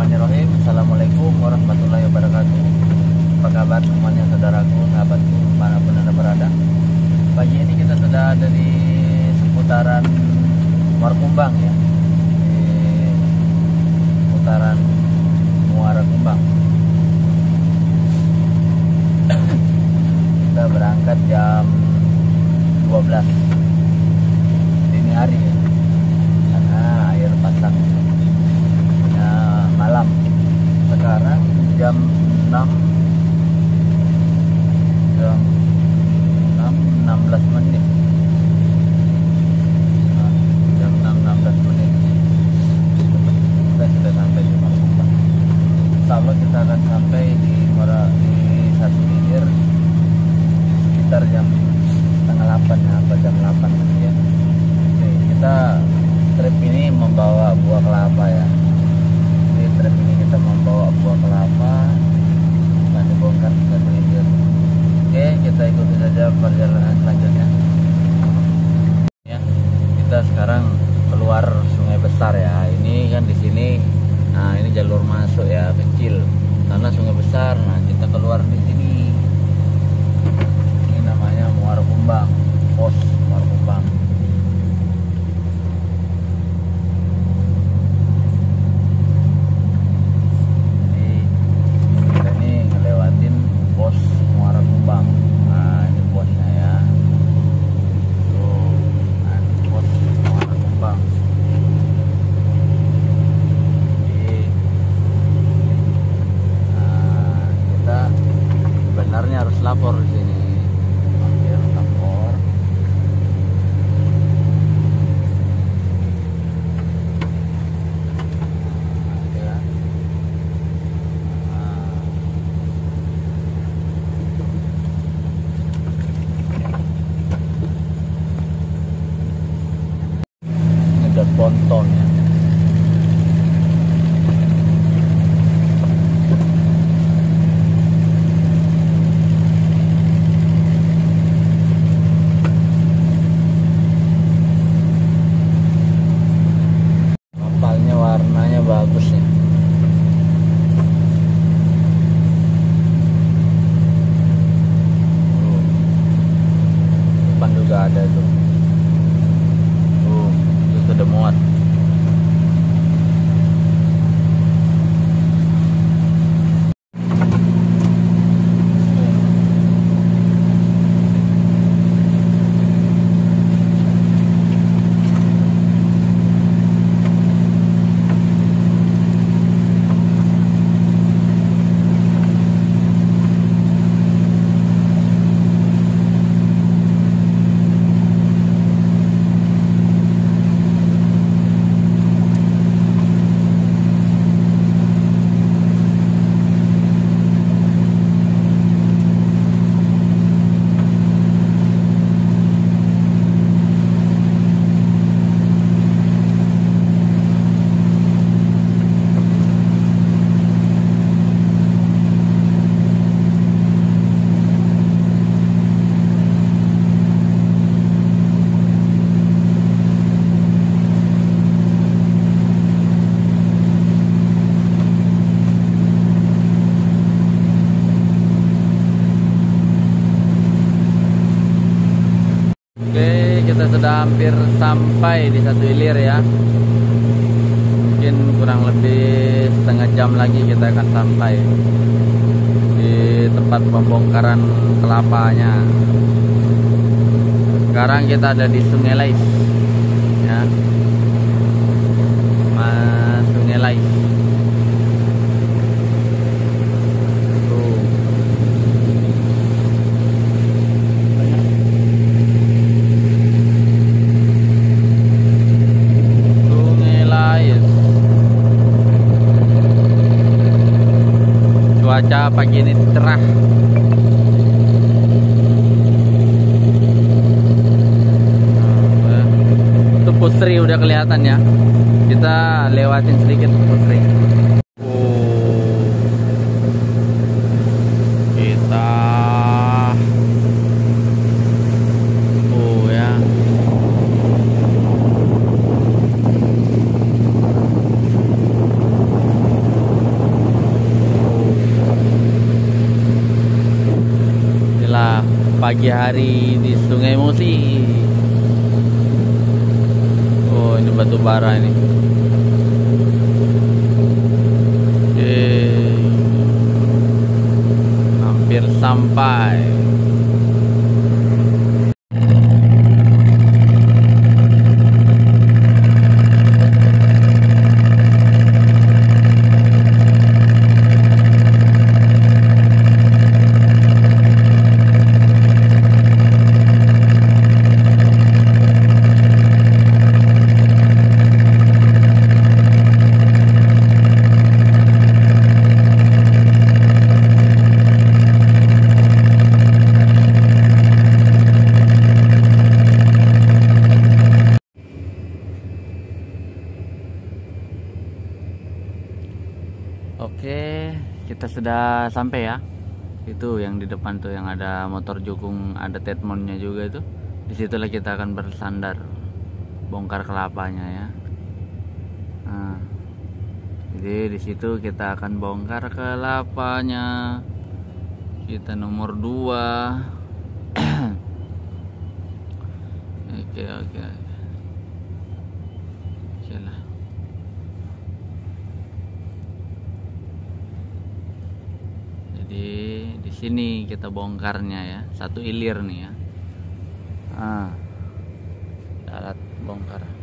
Bismillahirrahmanirrahim. Assalamualaikum warahmatullahi wabarakatuh. Apa kabar semuanya, saudaraku, sahabatku, manapun Anda berada. Pagi ini kita sudah ada di seputaran Muara Kumbang ya, di seputaran Muara Kumbang. Kita berangkat jam 12 dini hari ya, karena air pasang malam. Sekarang jam 16 menit. Jam 6.16 menit kita sudah sampai di Muara Kumbang. Insya Allah kita akan sampai di Satu Ilir sekitar jam setengah 8 ya, atau jam 8 ya. Oke, kita trip ini membawa buah kelapa ya. Di trip ini kita membawa buah kelapa dan dibongkar ke Satu Ilir. Oke, kita ikuti saja perjalanan selanjutnya. Ya, kita sekarang keluar Sungai Besar ya. Ini kan di sini, nah ini jalur masuk ya, kecil. Karena Sungai Besar, nah kita keluar di sini. Ini namanya Muara Kumbang, pos Muara Kumbang. Pos Muara Kumbang. Nah, ini posnya ya. Tuh, nah, ini pos Muara Kumbang. Jadi, nah, kita sebenarnya harus lapor di sini. Hampir lapor. Ponton ya. Kapalnya warnanya bagus ya. Depan juga ada tuh. Sudah muat. Kita sudah hampir sampai di Satu Ilir ya. Mungkin kurang lebih setengah jam lagi kita akan sampai di tempat pembongkaran kelapanya. Sekarang kita ada di Sungai Lais ya. Sungai Lais. Cuaca pagi ini cerah. Itu Pusri udah kelihatan ya. Kita lewatin sedikit Pusri. Kita ya. pagi hari di Sungai Musi. Oh, ini batu bara ini. Hampir sampai. Oke, kita sudah sampai ya. Itu yang di depan tuh yang ada motor jukung, ada tetmonnya juga itu. Disitulah kita akan bersandar, bongkar kelapanya ya. Nah, jadi di situ kita akan bongkar kelapanya. Kita nomor 2. Oke. Oke lah. Jadi di sini kita bongkarnya ya, satu ilir nih ya. Alat bongkar.